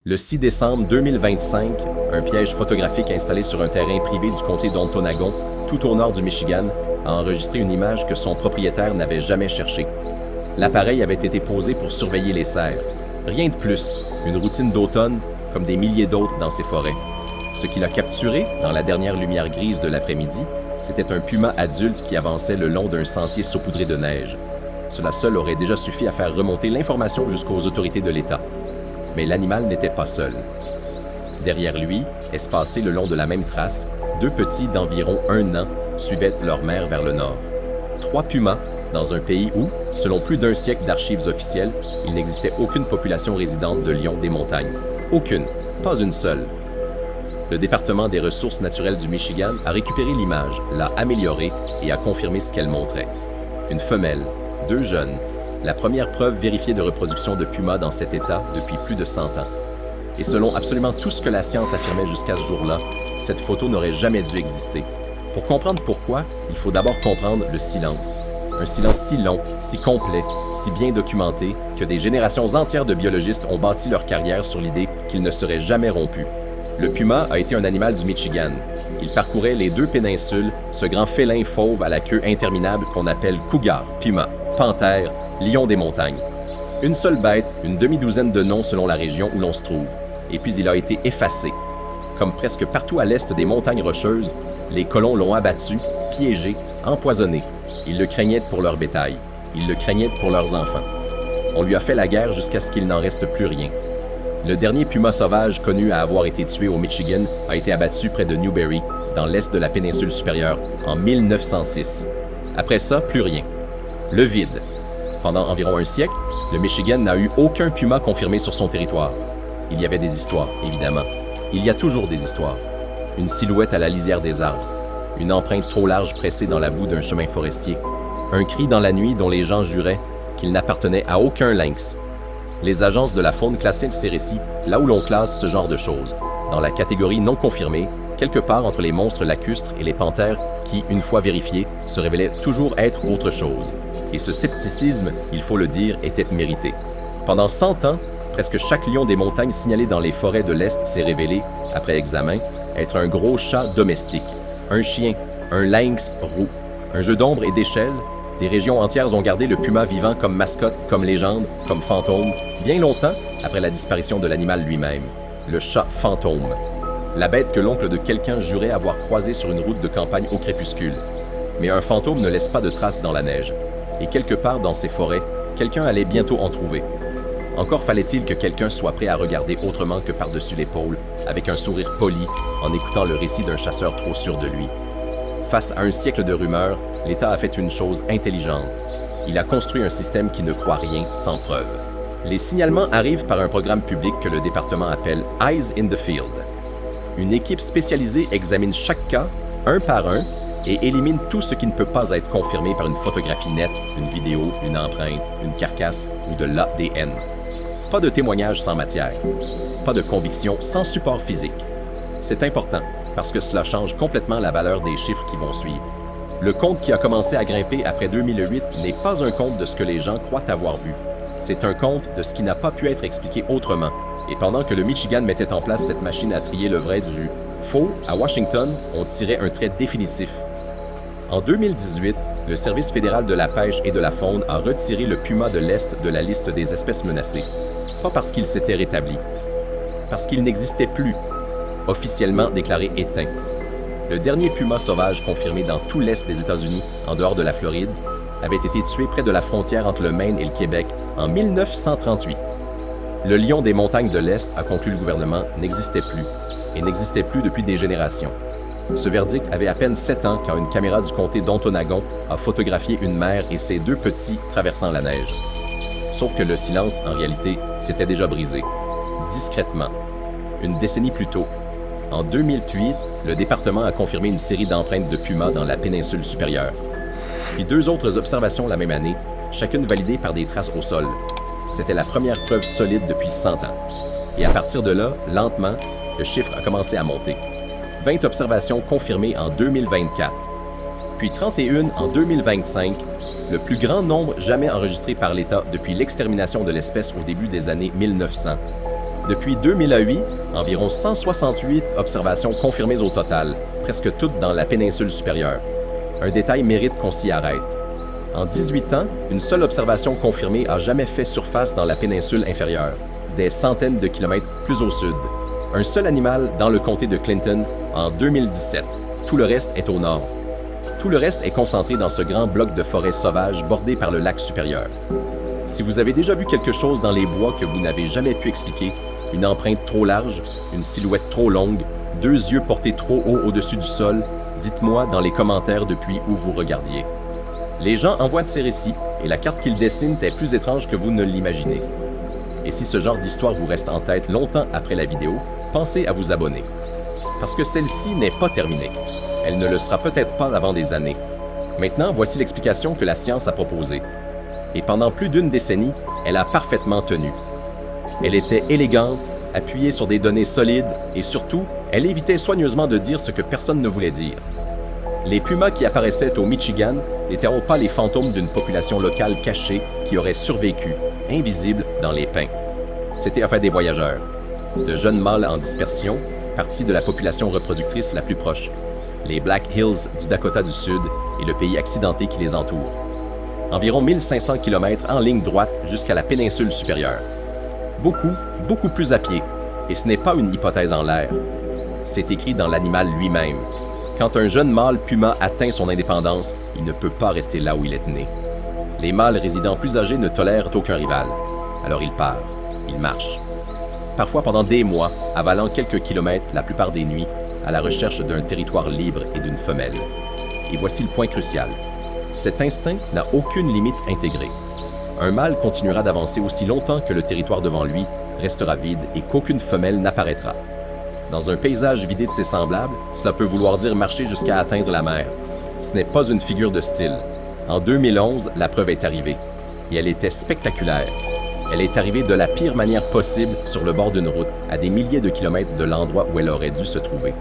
Le 6 décembre 2025, un piège photographique installé sur un terrain privé du comté d'Ontonagon, tout au nord du Michigan, a enregistré une image que son propriétaire n'avait jamais cherchée. L'appareil avait été posé pour surveiller les cerfs. Rien de plus, une routine d'automne, comme des milliers d'autres dans ces forêts. Ce qui l'a capturé, dans la dernière lumière grise de l'après-midi, c'était un puma adulte qui avançait le long d'un sentier saupoudré de neige. Cela seul aurait déjà suffi à faire remonter l'information jusqu'aux autorités de l'État. Mais l'animal n'était pas seul. Derrière lui, espacés le long de la même trace, deux petits d'environ 1 an suivaient leur mère vers le nord. 3 pumas, dans un pays où, selon plus d'un siècle d'archives officielles, il n'existait aucune population résidente de lions des montagnes. Aucune, pas une seule. Le département des ressources naturelles du Michigan a récupéré l'image, l'a améliorée et a confirmé ce qu'elle montrait. Une femelle, 2 jeunes, la première preuve vérifiée de reproduction de pumas dans cet état depuis plus de 100 ans. Et selon absolument tout ce que la science affirmait jusqu'à ce jour-là, cette photo n'aurait jamais dû exister. Pour comprendre pourquoi, il faut d'abord comprendre le silence. Un silence si long, si complet, si bien documenté, que des générations entières de biologistes ont bâti leur carrière sur l'idée qu'il ne serait jamais rompu. Le puma a été un animal du Michigan. Il parcourait les 2 péninsules, ce grand félin fauve à la queue interminable qu'on appelle cougar, puma, panthère, lion des montagnes. Une seule bête, une demi-douzaine de noms selon la région où l'on se trouve, et puis il a été effacé. Comme presque partout à l'est des montagnes rocheuses, les colons l'ont abattu, piégé, empoisonné. Ils le craignaient pour leur bétail, ils le craignaient pour leurs enfants. On lui a fait la guerre jusqu'à ce qu'il n'en reste plus rien. Le dernier puma sauvage connu à avoir été tué au Michigan a été abattu près de Newberry, dans l'est de la péninsule supérieure, en 1906. Après ça, plus rien. Le vide. Pendant environ un siècle, le Michigan n'a eu aucun puma confirmé sur son territoire. Il y avait des histoires, évidemment. Il y a toujours des histoires. Une silhouette à la lisière des arbres. Une empreinte trop large pressée dans la boue d'un chemin forestier. Un cri dans la nuit dont les gens juraient qu'il n'appartenait à aucun lynx. Les agences de la faune classaient ces récits là où l'on classe ce genre de choses, dans la catégorie non confirmée, quelque part entre les monstres lacustres et les panthères qui, une fois vérifiés, se révélaient toujours être autre chose. Et ce scepticisme, il faut le dire, était mérité. Pendant 100 ans, presque chaque lion des montagnes signalé dans les forêts de l'Est s'est révélé, après examen, être un gros chat domestique, un chien, un lynx roux. Un jeu d'ombre et d'échelle, des régions entières ont gardé le puma vivant comme mascotte, comme légende, comme fantôme, bien longtemps après la disparition de l'animal lui-même, le chat fantôme. La bête que l'oncle de quelqu'un jurait avoir croisée sur une route de campagne au crépuscule. Mais un fantôme ne laisse pas de traces dans la neige. Et quelque part dans ces forêts, quelqu'un allait bientôt en trouver. Encore fallait-il que quelqu'un soit prêt à regarder autrement que par-dessus l'épaule, avec un sourire poli, en écoutant le récit d'un chasseur trop sûr de lui. Face à un siècle de rumeurs, l'État a fait une chose intelligente. Il a construit un système qui ne croit rien sans preuve. Les signalements arrivent par un programme public que le département appelle « Eyes in the Field ». Une équipe spécialisée examine chaque cas, un par un, et élimine tout ce qui ne peut pas être confirmé par une photographie nette, une vidéo, une empreinte, une carcasse ou de l'ADN. Pas de témoignage sans matière. Pas de conviction sans support physique. C'est important, parce que cela change complètement la valeur des chiffres qui vont suivre. Le compte qui a commencé à grimper après 2008 n'est pas un compte de ce que les gens croient avoir vu. C'est un compte de ce qui n'a pas pu être expliqué autrement. Et pendant que le Michigan mettait en place cette machine à trier le vrai du faux, à Washington, on tirait un trait définitif. En 2018, le Service fédéral de la pêche et de la faune a retiré le puma de l'Est de la liste des espèces menacées. Pas parce qu'il s'était rétabli, parce qu'il n'existait plus, officiellement déclaré éteint. Le dernier puma sauvage confirmé dans tout l'Est des États-Unis, en dehors de la Floride, avait été tué près de la frontière entre le Maine et le Québec en 1938. Le lion des montagnes de l'Est, a conclu le gouvernement, n'existait plus, et n'existait plus depuis des générations. Ce verdict avait à peine 7 ans quand une caméra du comté d'Ontonagon a photographié une mère et ses 2 petits traversant la neige. Sauf que le silence, en réalité, s'était déjà brisé. Discrètement. Une décennie plus tôt, en 2008, le département a confirmé une série d'empreintes de pumas dans la péninsule supérieure. Puis 2 autres observations la même année, chacune validée par des traces au sol. C'était la première preuve solide depuis 100 ans. Et à partir de là, lentement, le chiffre a commencé à monter. 20 observations confirmées en 2024, puis 31 en 2025, le plus grand nombre jamais enregistré par l'État depuis l'extermination de l'espèce au début des années 1900. Depuis 2008, environ 168 observations confirmées au total, presque toutes dans la péninsule supérieure. Un détail mérite qu'on s'y arrête. En 18 ans, une seule observation confirmée a jamais fait surface dans la péninsule inférieure, des centaines de kilomètres plus au sud. Un seul animal dans le comté de Clinton en 2017. Tout le reste est au nord. Tout le reste est concentré dans ce grand bloc de forêt sauvage bordé par le lac supérieur. Si vous avez déjà vu quelque chose dans les bois que vous n'avez jamais pu expliquer, une empreinte trop large, une silhouette trop longue, deux yeux portés trop haut au-dessus du sol, dites-moi dans les commentaires depuis où vous regardiez. Les gens envoient de ces récits et la carte qu'ils dessinent est plus étrange que vous ne l'imaginez. Et si ce genre d'histoire vous reste en tête longtemps après la vidéo, pensez à vous abonner. Parce que celle-ci n'est pas terminée. Elle ne le sera peut-être pas avant des années. Maintenant, voici l'explication que la science a proposée. Et pendant plus d'une décennie, elle a parfaitement tenu. Elle était élégante, appuyée sur des données solides et surtout, elle évitait soigneusement de dire ce que personne ne voulait dire. Les pumas qui apparaissaient au Michigan n'étaient pas les fantômes d'une population locale cachée qui aurait survécu, invisible, dans les pins. C'était affaire des voyageurs, de jeunes mâles en dispersion, partis de la population reproductrice la plus proche, les Black Hills du Dakota du Sud et le pays accidenté qui les entoure. Environ 1500 km en ligne droite jusqu'à la péninsule supérieure. Beaucoup plus à pied, et ce n'est pas une hypothèse en l'air. C'est écrit dans l'animal lui-même. Quand un jeune mâle puma atteint son indépendance, il ne peut pas rester là où il est né. Les mâles résidents plus âgés ne tolèrent aucun rival. Alors il part, il marche. Parfois pendant des mois, avalant quelques kilomètres la plupart des nuits, à la recherche d'un territoire libre et d'une femelle. Et voici le point crucial. Cet instinct n'a aucune limite intégrée. Un mâle continuera d'avancer aussi longtemps que le territoire devant lui restera vide et qu'aucune femelle n'apparaîtra. Dans un paysage vidé de ses semblables, cela peut vouloir dire marcher jusqu'à atteindre la mer. Ce n'est pas une figure de style. En 2011, la preuve est arrivée. Et elle était spectaculaire. Elle est arrivée de la pire manière possible sur le bord d'une route, à des milliers de kilomètres de l'endroit où elle aurait dû se trouver.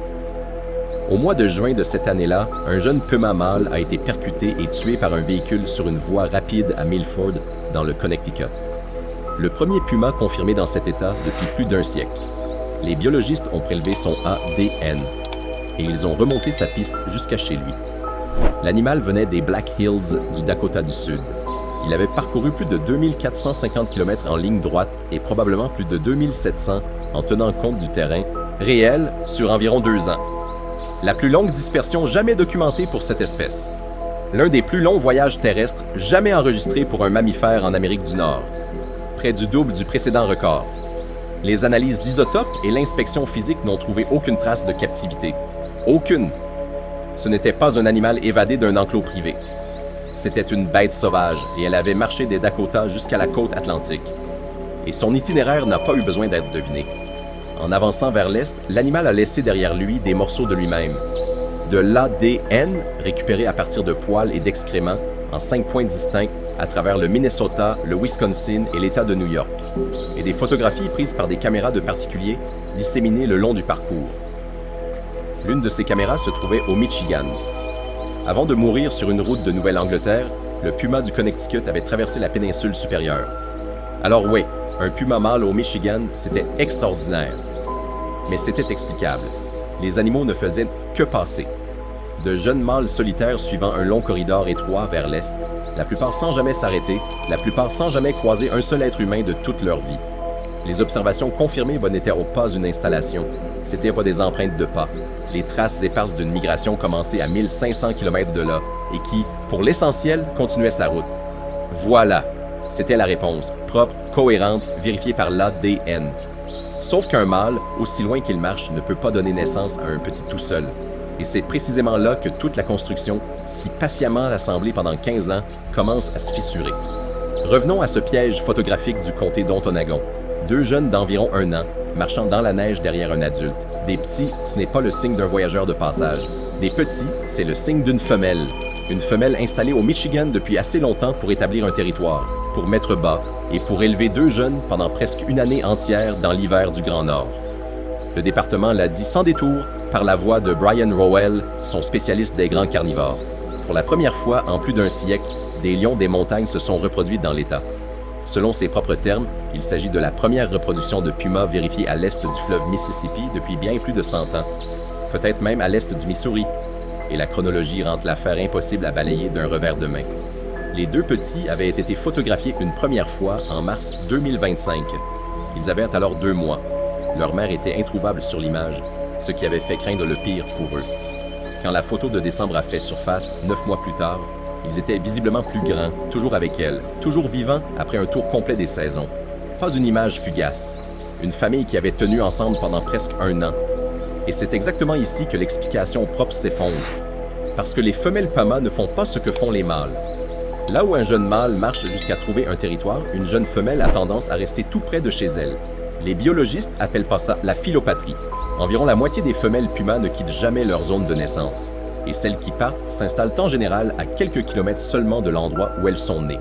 Au mois de juin de cette année-là, un jeune puma mâle a été percuté et tué par un véhicule sur une voie rapide à Milford, dans le Connecticut. Le premier puma confirmé dans cet état depuis plus d'un siècle. Les biologistes ont prélevé son ADN et ils ont remonté sa piste jusqu'à chez lui. L'animal venait des Black Hills du Dakota du Sud. Il avait parcouru plus de 2450 km en ligne droite et probablement plus de 2700 en tenant compte du terrain réel sur environ 2 ans. La plus longue dispersion jamais documentée pour cette espèce. L'un des plus longs voyages terrestres jamais enregistrés pour un mammifère en Amérique du Nord. Près du double du précédent record. Les analyses d'isotopes et l'inspection physique n'ont trouvé aucune trace de captivité. Aucune. Ce n'était pas un animal évadé d'un enclos privé. C'était une bête sauvage et elle avait marché des Dakotas jusqu'à la côte atlantique. Et son itinéraire n'a pas eu besoin d'être deviné. En avançant vers l'est, l'animal a laissé derrière lui des morceaux de lui-même. De l'ADN récupéré à partir de poils et d'excréments en 5 points distincts à travers le Minnesota, le Wisconsin et l'État de New York. Et des photographies prises par des caméras de particuliers disséminées le long du parcours. L'une de ces caméras se trouvait au Michigan. Avant de mourir sur une route de Nouvelle-Angleterre, le puma du Connecticut avait traversé la péninsule supérieure. Alors oui, un puma mâle au Michigan, c'était extraordinaire. Mais c'était explicable. Les animaux ne faisaient que passer. De jeunes mâles solitaires suivant un long corridor étroit vers l'est, la plupart sans jamais s'arrêter, la plupart sans jamais croiser un seul être humain de toute leur vie. Les observations confirmées n'étaient pas une installation, c'étaient pas des empreintes de pas, les traces éparses d'une migration commencée à 1500 km de là et qui, pour l'essentiel, continuait sa route. Voilà, c'était la réponse, propre, cohérente, vérifiée par l'ADN. Sauf qu'un mâle, aussi loin qu'il marche, ne peut pas donner naissance à un petit tout seul. Et c'est précisément là que toute la construction, si patiemment assemblée pendant 15 ans, commence à se fissurer. Revenons à ce piège photographique du comté d'Ontonagon. 2 jeunes d'environ 1 an, marchant dans la neige derrière un adulte. Des petits, ce n'est pas le signe d'un voyageur de passage. Des petits, c'est le signe d'une femelle. Une femelle installée au Michigan depuis assez longtemps pour établir un territoire, pour mettre bas et pour élever 2 jeunes pendant presque une année entière dans l'hiver du Grand Nord. Le département l'a dit sans détour par la voix de Brian Rowell, son spécialiste des grands carnivores. Pour la première fois en plus d'un siècle, des lions des montagnes se sont reproduits dans l'État. Selon ses propres termes, il s'agit de la première reproduction de puma vérifiée à l'est du fleuve Mississippi depuis bien plus de 100 ans, peut-être même à l'est du Missouri, et la chronologie rend l'affaire impossible à balayer d'un revers de main. Les deux petits avaient été photographiés une première fois en mars 2025. Ils avaient alors 2 mois. Leur mère était introuvable sur l'image, ce qui avait fait craindre le pire pour eux. Quand la photo de décembre a fait surface 9 mois plus tard, ils étaient visiblement plus grands, toujours avec elle, toujours vivants après un tour complet des saisons. Pas une image fugace. Une famille qui avait tenu ensemble pendant presque 1 an. Et c'est exactement ici que l'explication propre s'effondre. Parce que les femelles pumas ne font pas ce que font les mâles. Là où un jeune mâle marche jusqu'à trouver un territoire, une jeune femelle a tendance à rester tout près de chez elle. Les biologistes appellent pas ça la philopatrie. Environ la moitié des femelles pumas ne quittent jamais leur zone de naissance. Et celles qui partent s'installent en général à quelques kilomètres seulement de l'endroit où elles sont nées.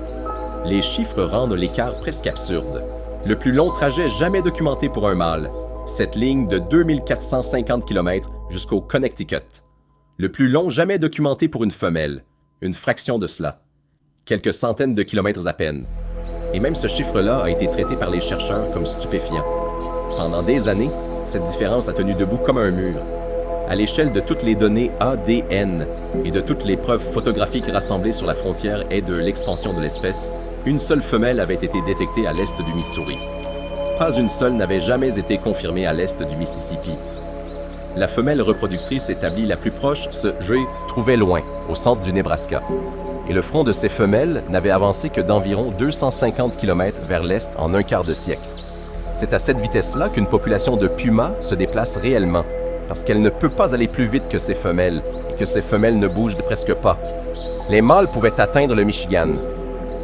Les chiffres rendent l'écart presque absurde. Le plus long trajet jamais documenté pour un mâle, cette ligne de 2450 km jusqu'au Connecticut. Le plus long jamais documenté pour une femelle, une fraction de cela. Quelques centaines de kilomètres à peine. Et même ce chiffre-là a été traité par les chercheurs comme stupéfiant. Pendant des années, cette différence a tenu debout comme un mur. À l'échelle de toutes les données ADN et de toutes les preuves photographiques rassemblées sur la frontière et de l'expansion de l'espèce, une seule femelle avait été détectée à l'est du Missouri. Pas une seule n'avait jamais été confirmée à l'est du Mississippi. La femelle reproductrice établie la plus proche se trouvait loin, au centre du Nebraska. Et le front de ces femelles n'avait avancé que d'environ 250 km vers l'est en un quart de siècle. C'est à cette vitesse-là qu'une population de pumas se déplace réellement, parce qu'elle ne peut pas aller plus vite que ces femelles, et que ces femelles ne bougent presque pas. Les mâles pouvaient atteindre le Michigan.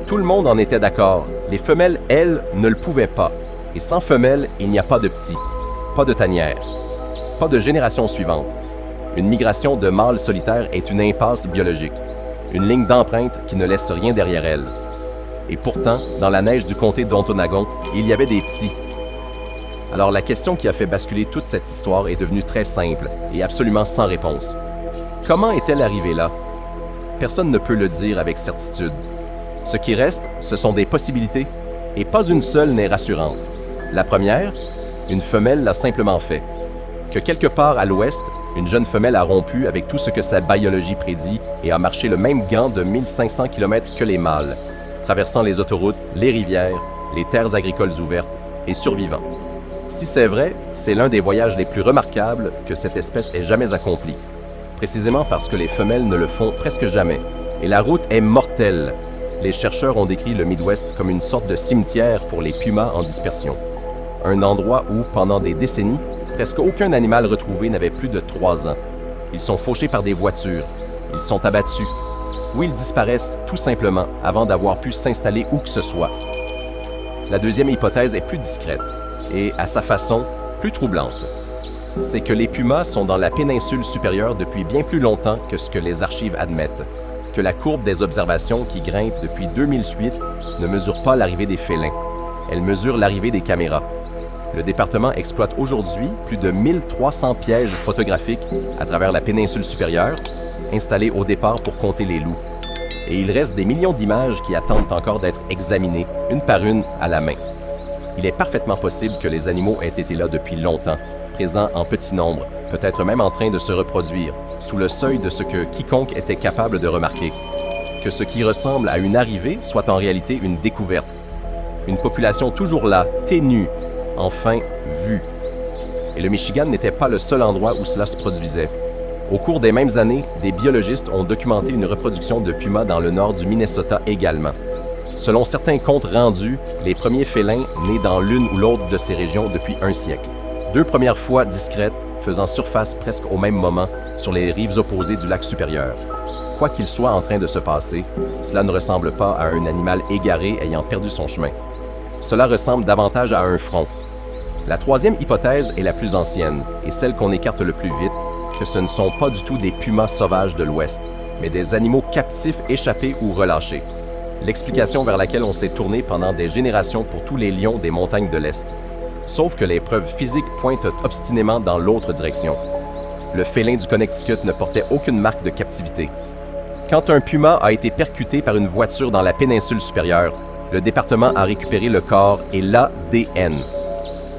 Tout le monde en était d'accord. Les femelles, elles, ne le pouvaient pas. Et sans femelles, il n'y a pas de petits, pas de tanière, pas de génération suivante. Une migration de mâles solitaires est une impasse biologique, une ligne d'empreinte qui ne laisse rien derrière elle. Et pourtant, dans la neige du comté d'Ontonagon, il y avait des petits. Alors la question qui a fait basculer toute cette histoire est devenue très simple et absolument sans réponse. Comment est-elle arrivée là? Personne ne peut le dire avec certitude. Ce qui reste, ce sont des possibilités, et pas une seule n'est rassurante. La première, une femelle l'a simplement fait. Que quelque part à l'ouest, une jeune femelle a rompu avec tout ce que sa biologie prédit et a marché le même gant de 1500 km que les mâles, traversant les autoroutes, les rivières, les terres agricoles ouvertes et survivant. Si c'est vrai, c'est l'un des voyages les plus remarquables que cette espèce ait jamais accompli, précisément parce que les femelles ne le font presque jamais, et la route est mortelle. Les chercheurs ont décrit le Midwest comme une sorte de cimetière pour les pumas en dispersion. Un endroit où, pendant des décennies, presque aucun animal retrouvé n'avait plus de 3 ans. Ils sont fauchés par des voitures, ils sont abattus, ou ils disparaissent tout simplement avant d'avoir pu s'installer où que ce soit. La deuxième hypothèse est plus discrète et, à sa façon, plus troublante. C'est que les pumas sont dans la péninsule supérieure depuis bien plus longtemps que ce que les archives admettent, que la courbe des observations qui grimpe depuis 2008 ne mesure pas l'arrivée des félins, elle mesure l'arrivée des caméras. Le département exploite aujourd'hui plus de 1300 pièges photographiques à travers la péninsule supérieure, installés au départ pour compter les loups. Et il reste des millions d'images qui attendent encore d'être examinées, une par une, à la main. Il est parfaitement possible que les animaux aient été là depuis longtemps, présents en petit nombre, peut-être même en train de se reproduire, sous le seuil de ce que quiconque était capable de remarquer. Que ce qui ressemble à une arrivée soit en réalité une découverte. Une population toujours là, ténue, enfin vue. Et le Michigan n'était pas le seul endroit où cela se produisait. Au cours des mêmes années, des biologistes ont documenté une reproduction de pumas dans le nord du Minnesota également. Selon certains comptes rendus, les premiers félins nés dans l'une ou l'autre de ces régions depuis un siècle. 2 premières fois discrètes, faisant surface presque au même moment sur les rives opposées du lac supérieur. Quoi qu'il soit en train de se passer, cela ne ressemble pas à un animal égaré ayant perdu son chemin. Cela ressemble davantage à un front. La troisième hypothèse est la plus ancienne et celle qu'on écarte le plus vite, que ce ne sont pas du tout des pumas sauvages de l'Ouest, mais des animaux captifs échappés ou relâchés. L'explication vers laquelle on s'est tourné pendant des générations pour tous les lions des montagnes de l'Est. Sauf que les preuves physiques pointent obstinément dans l'autre direction. Le félin du Connecticut ne portait aucune marque de captivité. Quand un puma a été percuté par une voiture dans la péninsule supérieure, le département a récupéré le corps et l'ADN.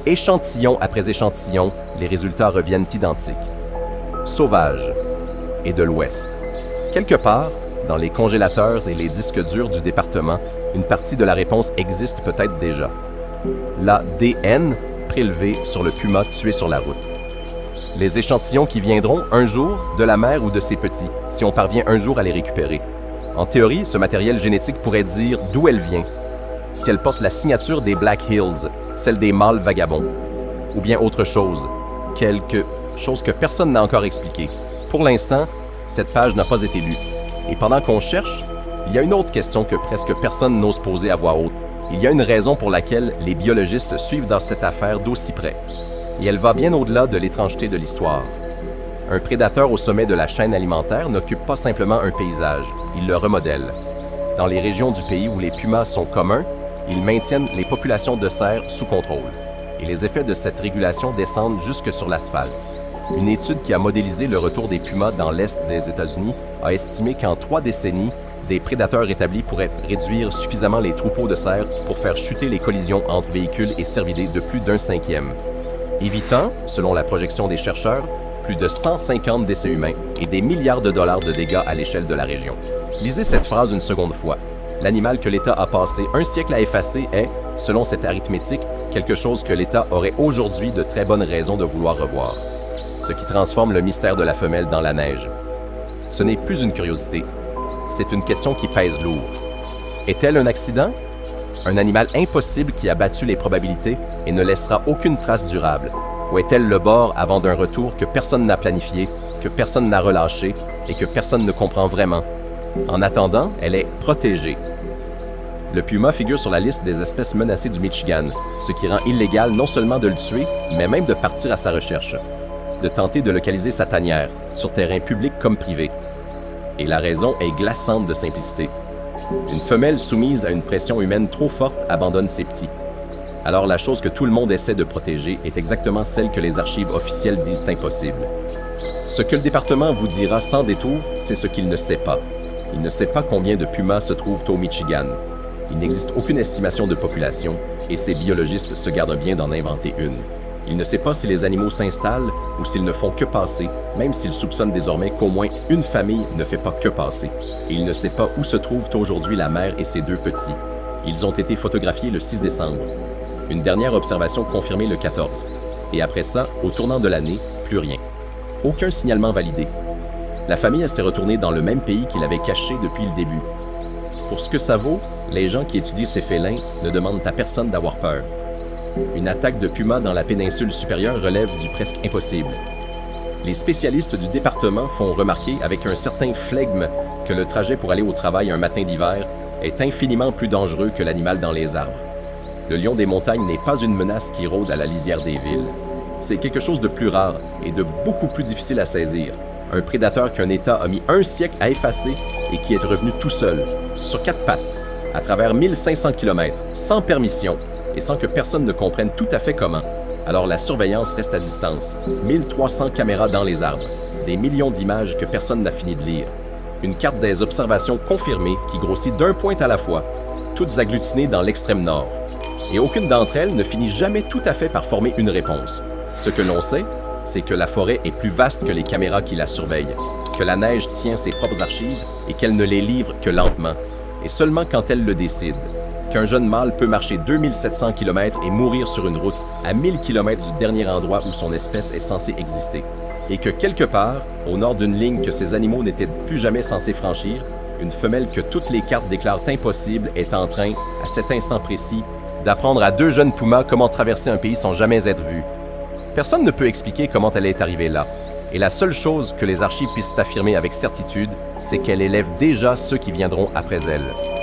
Échantillon après échantillon, les résultats reviennent identiques. Sauvage et de l'Ouest. Quelque part, dans les congélateurs et les disques durs du département, une partie de la réponse existe peut-être déjà. L'ADN prélevé sur le puma tué sur la route. Les échantillons qui viendront un jour de la mère ou de ses petits, si on parvient un jour à les récupérer. En théorie, ce matériel génétique pourrait dire d'où elle vient, si elle porte la signature des Black Hills, celle des mâles vagabonds, ou bien autre chose, quelque chose que personne n'a encore expliqué. Pour l'instant, cette page n'a pas été lue. Et pendant qu'on cherche, il y a une autre question que presque personne n'ose poser à voix haute. Il y a une raison pour laquelle les biologistes suivent dans cette affaire d'aussi près. Et elle va bien au-delà de l'étrangeté de l'histoire. Un prédateur au sommet de la chaîne alimentaire n'occupe pas simplement un paysage, il le remodèle. Dans les régions du pays où les pumas sont communs, ils maintiennent les populations de cerfs sous contrôle. Et les effets de cette régulation descendent jusque sur l'asphalte. Une étude qui a modélisé le retour des pumas dans l'est des États-Unis a estimé qu'en 3 décennies, des prédateurs établis pourraient réduire suffisamment les troupeaux de cerfs pour faire chuter les collisions entre véhicules et cervidés de plus d'un cinquième, évitant, selon la projection des chercheurs, plus de 150 décès humains et des milliards de dollars de dégâts à l'échelle de la région. Lisez cette phrase une seconde fois. L'animal que l'État a passé un siècle à effacer est, selon cette arithmétique, quelque chose que l'État aurait aujourd'hui de très bonnes raisons de vouloir revoir. Ce qui transforme le mystère de la femelle dans la neige. Ce n'est plus une curiosité, c'est une question qui pèse lourd. Est-elle un accident? Un animal impossible qui a battu les probabilités et ne laissera aucune trace durable? Ou est-elle le bord avant d'un retour que personne n'a planifié, que personne n'a relâché et que personne ne comprend vraiment? En attendant, elle est protégée. Le puma figure sur la liste des espèces menacées du Michigan, ce qui rend illégal non seulement de le tuer, mais même de partir à sa recherche, de tenter de localiser sa tanière, sur terrain public comme privé. Et la raison est glaçante de simplicité. Une femelle soumise à une pression humaine trop forte abandonne ses petits. Alors la chose que tout le monde essaie de protéger est exactement celle que les archives officielles disent impossible. Ce que le département vous dira sans détour, c'est ce qu'il ne sait pas. Il ne sait pas combien de pumas se trouvent au Michigan. Il n'existe aucune estimation de population et ces biologistes se gardent bien d'en inventer une. Il ne sait pas si les animaux s'installent ou s'ils ne font que passer, même s'il soupçonne désormais qu'au moins une famille ne fait pas que passer. Et il ne sait pas où se trouvent aujourd'hui la mère et ses 2 petits. Ils ont été photographiés le 6 décembre. Une dernière observation confirmée le 14. Et après ça, au tournant de l'année, plus rien. Aucun signalement validé. La famille s'est retournée dans le même pays qu'il avait caché depuis le début. Pour ce que ça vaut, les gens qui étudient ces félins ne demandent à personne d'avoir peur. Une attaque de puma dans la péninsule supérieure relève du presque impossible. Les spécialistes du département font remarquer avec un certain flegme que le trajet pour aller au travail un matin d'hiver est infiniment plus dangereux que l'animal dans les arbres. Le lion des montagnes n'est pas une menace qui rôde à la lisière des villes. C'est quelque chose de plus rare et de beaucoup plus difficile à saisir. Un prédateur qu'un État a mis un siècle à effacer et qui est revenu tout seul, sur 4 pattes, à travers 1500 km, sans permission, et sans que personne ne comprenne tout à fait comment. Alors la surveillance reste à distance. 1300 caméras dans les arbres. Des millions d'images que personne n'a fini de lire. Une carte des observations confirmées qui grossit d'un point à la fois, toutes agglutinées dans l'extrême nord. Et aucune d'entre elles ne finit jamais tout à fait par former une réponse. Ce que l'on sait, c'est que la forêt est plus vaste que les caméras qui la surveillent, que la neige tient ses propres archives et qu'elle ne les livre que lentement, et seulement quand elle le décide. Qu'un jeune mâle peut marcher 2700 km et mourir sur une route à 1000 km du dernier endroit où son espèce est censée exister. Et que quelque part, au nord d'une ligne que ces animaux n'étaient plus jamais censés franchir, une femelle que toutes les cartes déclarent impossible est en train, à cet instant précis, d'apprendre à 2 jeunes pumas comment traverser un pays sans jamais être vus. Personne ne peut expliquer comment elle est arrivée là. Et la seule chose que les archives puissent affirmer avec certitude, c'est qu'elle élève déjà ceux qui viendront après elle.